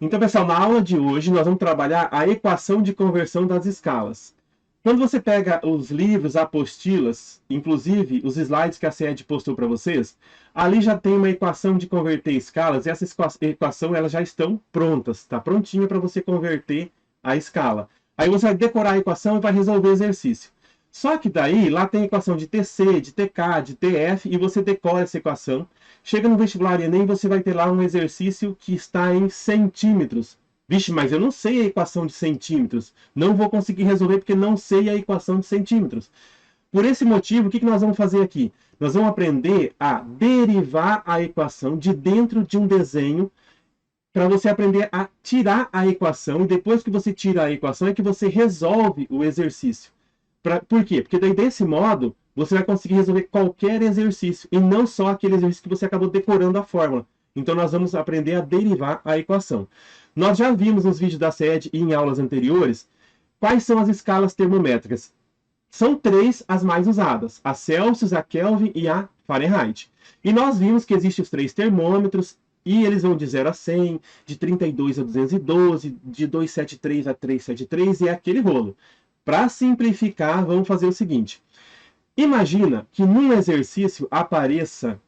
Então, pessoal, na aula de hoje nós vamos trabalhar a equação de conversão das escalas. Quando você pega os livros, apostilas, inclusive os slides que a CED postou para vocês, ali já tem uma equação de converter escalas, e essa equação elas já estão prontas, está prontinha para você converter a escala. Aí você vai decorar a equação e vai resolver o exercício. Só que daí, lá tem a equação de TC, de TK, de TF, e você decora essa equação. Chega no vestibular Enem, você vai ter lá um exercício que está em centímetros. Vixe, mas eu não sei a equação de centímetros. Não vou conseguir resolver porque não sei a equação de centímetros. Por esse motivo, o que nós vamos fazer aqui? Nós vamos aprender a derivar a equação de dentro de um desenho para você aprender a tirar a equação. E depois que você tira a equação, é que você resolve o exercício. Por quê? Porque daí, desse modo, você vai conseguir resolver qualquer exercício. E não só aquele exercício que você acabou decorando a fórmula. Então, nós vamos aprender a derivar a equação. Nós já vimos nos vídeos da SED e em aulas anteriores quais são as escalas termométricas. São três as mais usadas: a Celsius, a Kelvin e a Fahrenheit. E nós vimos que existem os três termômetros, e eles vão de 0 a 100, de 32 a 212, de 273 a 373, e é aquele rolo. Para simplificar, vamos fazer o seguinte. Imagina que num exercício apareça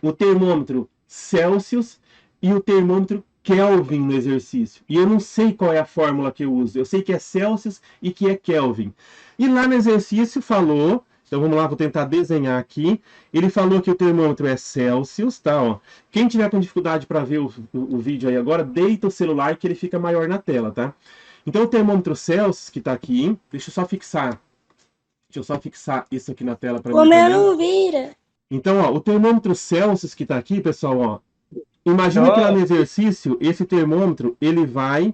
o termômetro Celsius e o termômetro Kelvin no exercício. E eu não sei qual é a fórmula que eu uso. Eu sei que é Celsius e que é Kelvin. E lá no exercício falou, então vamos lá, vou tentar desenhar aqui. Ele falou que o termômetro é Celsius, tá? Ó. Quem tiver com dificuldade para ver o vídeo aí agora, deita o celular que ele fica maior na tela, tá? Então o termômetro Celsius que está aqui, deixa eu só fixar isso aqui na tela para mim O meu também. não vira. Então, ó, o termômetro Celsius que está aqui, pessoal, ó, imagina que lá no Nossa, exercício, esse termômetro, ele vai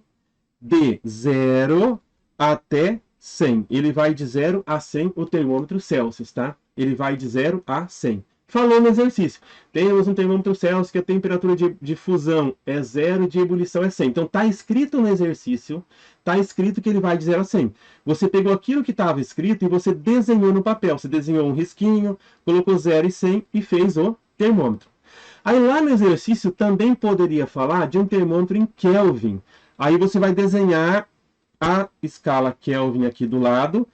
de 0 até 100. Ele vai de 0 a 100, o termômetro Celsius, tá? Ele vai de 0 a 100. Falou no exercício. Temos um termômetro Celsius que a temperatura de fusão é 0, de ebulição é 100. Então, está escrito no exercício, está escrito que ele vai de 0 a 100. Você pegou aquilo que estava escrito e você desenhou no papel. Você desenhou um risquinho, colocou 0 e 100 e fez o termômetro. Aí lá no exercício também poderia falar de um termômetro em Kelvin. Aí você vai desenhar a escala Kelvin aqui do lado,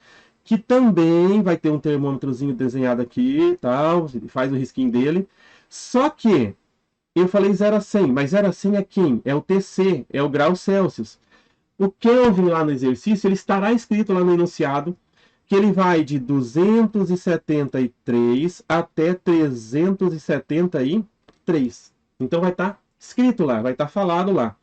que também vai ter um termômetrozinho desenhado aqui, tal, faz o risquinho dele. Só que eu falei 0 a 100, mas 0 a 100 é quem? É o TC, é o grau Celsius. O Kelvin lá no exercício, ele estará escrito lá no enunciado que ele vai de 273 até 373. Então vai estar escrito lá, vai estar falado lá.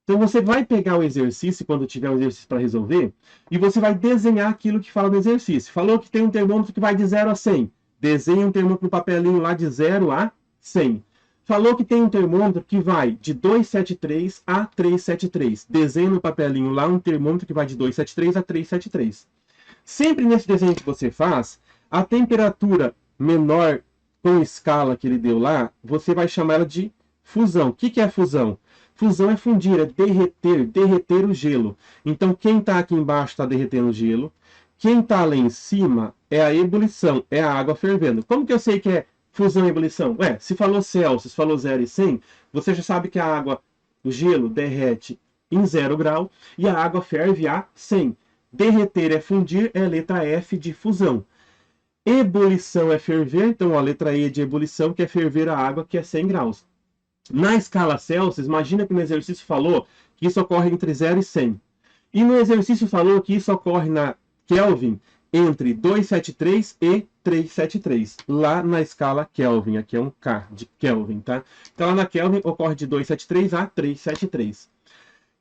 Então você vai pegar o exercício, quando tiver um exercício para resolver, e você vai desenhar aquilo que fala no exercício. Falou que tem um termômetro que vai de 0 a 100. Desenha um termômetro no papelinho lá de 0 a 100. Falou que tem um termômetro que vai de 273 a 373. Desenha no papelinho lá um termômetro que vai de 273 a 373. Sempre nesse desenho que você faz, a temperatura menor com escala que ele deu lá, você vai chamar ela de fusão. O que é fusão? Fusão é fundir, é derreter, derreter o gelo. Então, quem está aqui embaixo está derretendo o gelo. Quem está lá em cima é a ebulição, é a água fervendo. Como que eu sei que é fusão e ebulição? Ué, se falou Celsius, falou 0 e 100, você já sabe que a água, o gelo, derrete em 0 grau e a água ferve a 100. Derreter é fundir, é a letra F de fusão. Ebulição é ferver, então a letra E de ebulição, que é ferver a água, que é 100 graus. Na escala Celsius, imagina que no exercício falou que isso ocorre entre 0 e 100. E no exercício falou que isso ocorre na Kelvin entre 273 e 373. Lá na escala Kelvin, aqui é um K de Kelvin, tá? Então lá na Kelvin ocorre de 273 a 373.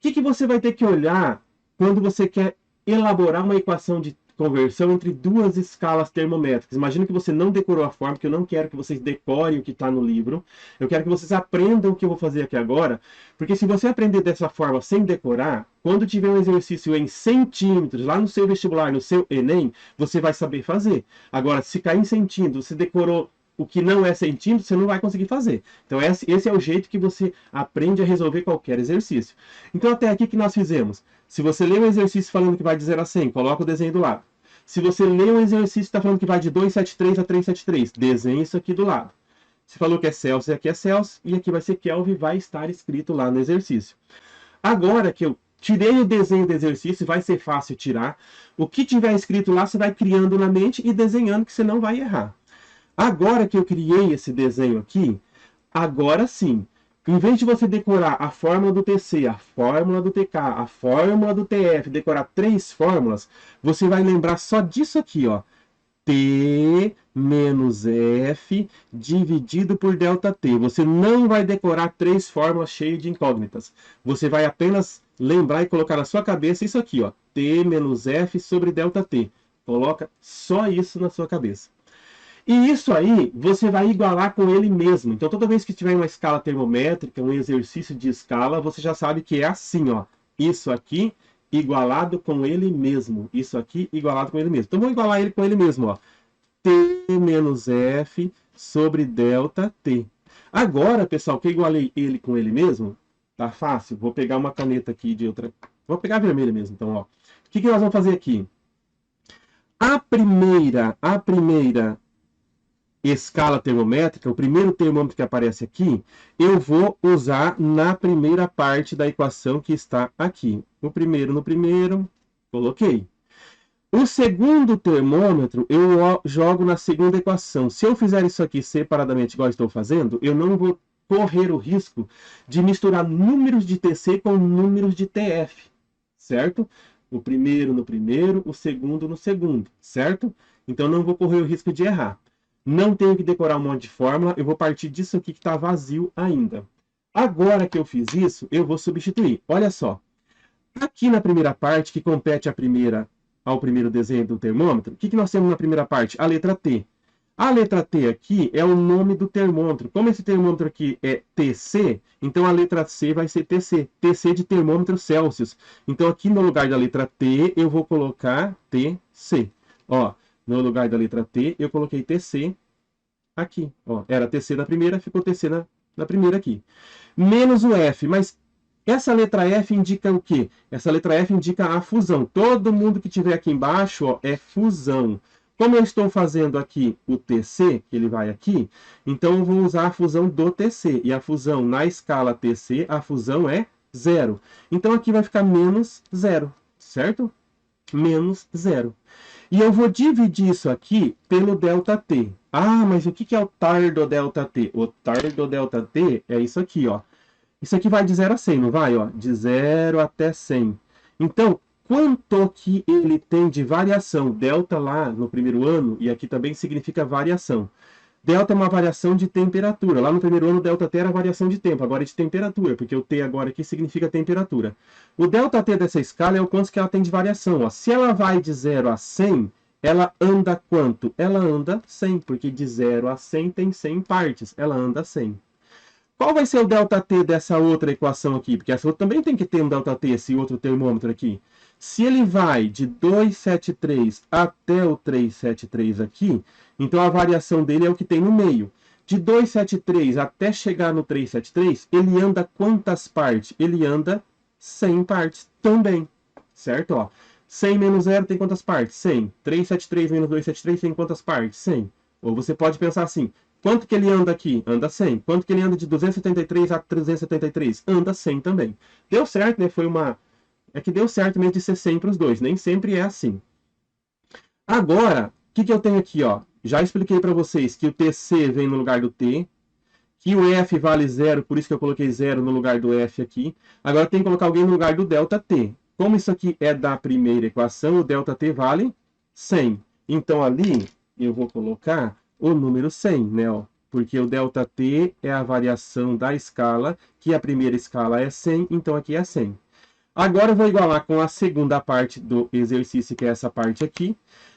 O que você vai ter que olhar quando você quer elaborar uma equação de conversão entre duas escalas termométricas? Imagina que você não decorou a fórmula, que eu não quero que vocês decorem o que está no livro. Eu quero que vocês aprendam o que eu vou fazer aqui agora, porque se você aprender dessa forma sem decorar, quando tiver um exercício em centímetros, lá no seu vestibular, no seu Enem, você vai saber fazer. Agora, se cair em centímetros, você decorou o que não é centímetro, você não vai conseguir fazer. Então, esse é o jeito que você aprende a resolver qualquer exercício. Então, até aqui que nós fizemos. Se você lê um exercício falando que vai de 0 a 100, coloca o desenho do lado. Se você lê um exercício que está falando que vai de 273 a 373, desenha isso aqui do lado. Se falou que é Celsius, aqui é Celsius, e aqui vai ser Kelvin, vai estar escrito lá no exercício. Agora que eu tirei o desenho do exercício, vai ser fácil tirar. O que tiver escrito lá, você vai criando na mente e desenhando, que você não vai errar. Agora que eu criei esse desenho aqui, agora sim, em vez de você decorar a fórmula do TC, a fórmula do TK, a fórmula do TF, decorar 3 fórmulas, você vai lembrar só disso aqui, ó. T menos F dividido por ΔT. Você não vai decorar 3 fórmulas cheias de incógnitas. Você vai apenas lembrar e colocar na sua cabeça isso aqui, ó. T menos F sobre ΔT. Coloca só isso na sua cabeça. E isso aí você vai igualar com ele mesmo. Então toda vez que tiver uma escala termométrica, um exercício de escala, você já sabe que é assim, ó. Isso aqui igualado com ele mesmo. Isso aqui igualado com ele mesmo. Então vou igualar ele com ele mesmo, ó. T menos F sobre ΔT. Agora, pessoal, que eu igualei ele com ele mesmo, tá fácil. Vou pegar uma caneta aqui de outra. Vou pegar a vermelha mesmo, então, ó. O que nós vamos fazer aqui? A primeira escala termométrica, o primeiro termômetro que aparece aqui, eu vou usar na primeira parte da equação que está aqui. O primeiro no primeiro, coloquei. O segundo termômetro eu jogo na segunda equação. Se eu fizer isso aqui separadamente, igual estou fazendo, eu não vou correr o risco de misturar números de TC com números de TF, certo? O primeiro no primeiro, o segundo no segundo, certo? Então não vou correr o risco de errar. Não tenho que decorar um monte de fórmula, eu vou partir disso aqui que está vazio ainda. Agora que eu fiz isso, eu vou substituir. Olha só, aqui na primeira parte, que compete ao primeiro desenho do termômetro, o que nós temos na primeira parte? A letra T. A letra T aqui é o nome do termômetro. Como esse termômetro aqui é TC, então a letra C vai ser TC. TC de termômetro Celsius. Então aqui no lugar da letra T, eu vou colocar TC. Ó, no lugar da letra T, eu coloquei TC aqui. Ó, era TC na primeira, ficou TC na primeira aqui. Menos o F, mas essa letra F indica o quê? Essa letra F indica a fusão. Todo mundo que tiver aqui embaixo, ó, é fusão. Como eu estou fazendo aqui o TC, que ele vai aqui, então eu vou usar a fusão do TC. E a fusão na escala TC, a fusão é 0. Então aqui vai ficar menos 0, certo? Menos 0. E eu vou dividir isso aqui pelo ΔT. Ah, mas o que é o TAR do ΔT? O TAR do ΔT é isso aqui, ó. Isso aqui vai de 0 a 100, não vai? Ó? De 0 até 100. Então, quanto que ele tem de variação? Delta lá no primeiro ano, e aqui também significa variação. Delta é uma variação de temperatura. Lá no primeiro ano, o ΔT era variação de tempo, agora é de temperatura, porque o T agora aqui significa temperatura. O ΔT dessa escala é o quanto que ela tem de variação. Ó. Se ela vai de 0 a 100, ela anda quanto? Ela anda 100, porque de 0 a 100 tem 100 partes. Ela anda 100. Qual vai ser o ΔT dessa outra equação aqui? Porque essa outra também tem que ter um ΔT, esse outro termômetro aqui. Se ele vai de 273 até o 373 aqui, então a variação dele é o que tem no meio. De 273 até chegar no 373, ele anda quantas partes? Ele anda 100 partes também, certo? Ó, 100 menos 0 tem quantas partes? 100. 373 menos 273 tem quantas partes? 100. Ou você pode pensar assim, quanto que ele anda aqui? Anda 100. Quanto que ele anda de 273 a 373? Anda 100 também. Deu certo, né? É que deu certo mesmo de ser 100 para os dois. Nem sempre é assim. Agora, o que eu tenho aqui? Ó? Já expliquei para vocês que o TC vem no lugar do T, que o F vale 0, por isso que eu coloquei 0 no lugar do F aqui. Agora tem que colocar alguém no lugar do ΔT. Como isso aqui é da primeira equação, o ΔT vale 100. Então ali eu vou colocar o número 100, né? Ó, porque o ΔT é a variação da escala, que a primeira escala é 100, então aqui é 100. Agora eu vou igualar com a segunda parte do exercício, que é essa parte aqui.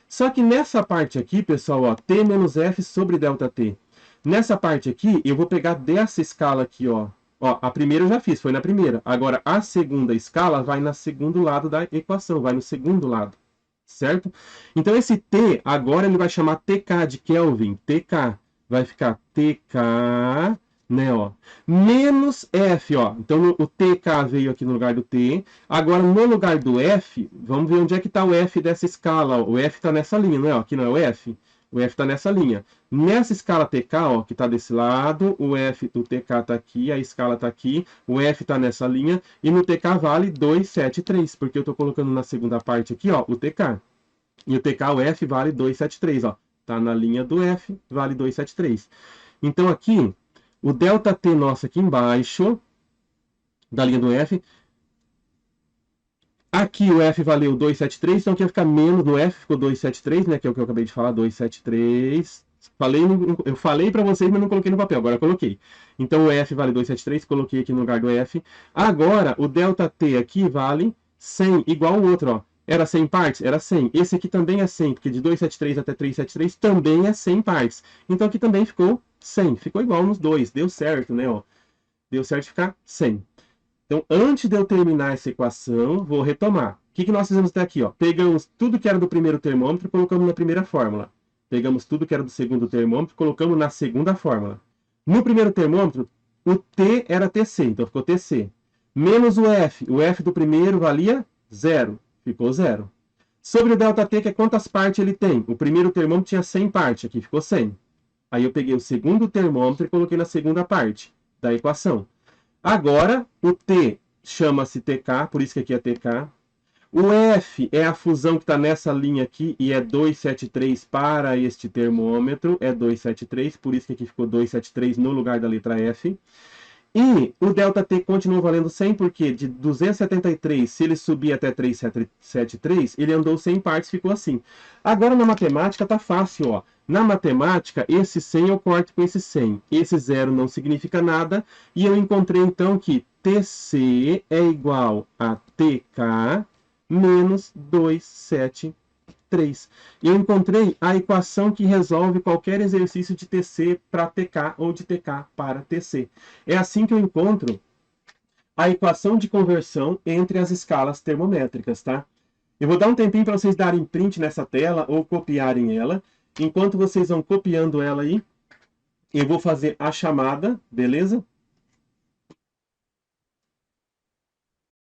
Só que nessa parte aqui, pessoal, ó, T menos F sobre ΔT. Nessa parte aqui, eu vou pegar dessa escala aqui, ó. Ó, a primeira eu já fiz, foi na primeira. Agora, a segunda escala vai no segundo lado da equação, vai no segundo lado, certo? Então, esse T, agora ele vai chamar TK de Kelvin, TK. Vai ficar TK, né, ó, menos F, ó. Então, o TK veio aqui no lugar do T. Agora, no lugar do F, vamos ver onde é que está o F dessa escala. Ó. O F está nessa linha, não é? Aqui não é o F? O F está nessa linha. Nessa escala TK, ó, que está desse lado, o TK está aqui, a escala está aqui, o F está nessa linha, e no TK vale 273, porque eu estou colocando na segunda parte aqui, ó, o TK. E o TK, o F, vale 273, ó. Está na linha do F, vale 273. Então aqui, o ΔT nosso aqui embaixo, da linha do F, aqui o F valeu 273, então aqui vai ficar menos no F, ficou 273, né? Que é o que eu acabei de falar, 273. Eu falei para vocês, mas não coloquei no papel, agora eu coloquei. Então o F vale 273, coloquei aqui no lugar do F. Agora, o ΔT aqui vale 100, igual o outro, ó. Era 100 partes? Era 100. Esse aqui também é 100, porque de 273 até 373 também é 100 partes. Então aqui também ficou 100. Ficou igual nos dois. Deu certo, né? Ó. Deu certo ficar 100. Então, antes de eu terminar essa equação, vou retomar. O que nós fizemos até aqui? Ó? Pegamos tudo que era do primeiro termômetro e colocamos na primeira fórmula. Pegamos tudo que era do segundo termômetro e colocamos na segunda fórmula. No primeiro termômetro, o T era TC, então ficou TC. Menos o F do primeiro valia 0, ficou 0. Sobre o ΔT, que é quantas partes ele tem? O primeiro termômetro tinha 100 partes, aqui ficou 100. Aí eu peguei o segundo termômetro e coloquei na segunda parte da equação. Agora, o T chama-se TK, por isso que aqui é TK. O F é a fusão que está nessa linha aqui e é 273 para este termômetro. É 273, por isso que aqui ficou 273 no lugar da letra F. E o ΔT continua valendo 100, porque de 273, se ele subir até 373, ele andou 100 partes, ficou assim. Agora na matemática tá fácil, ó. Na matemática, esse 100 eu corto com esse 100. Esse 0 não significa nada. E eu encontrei então que TC é igual a TK menos 273. Eu encontrei a equação que resolve qualquer exercício de TC para TK ou de TK para TC. É assim que eu encontro a equação de conversão entre as escalas termométricas, tá? Eu vou dar um tempinho para vocês darem print nessa tela ou copiarem ela. Enquanto vocês vão copiando ela aí, eu vou fazer a chamada, beleza?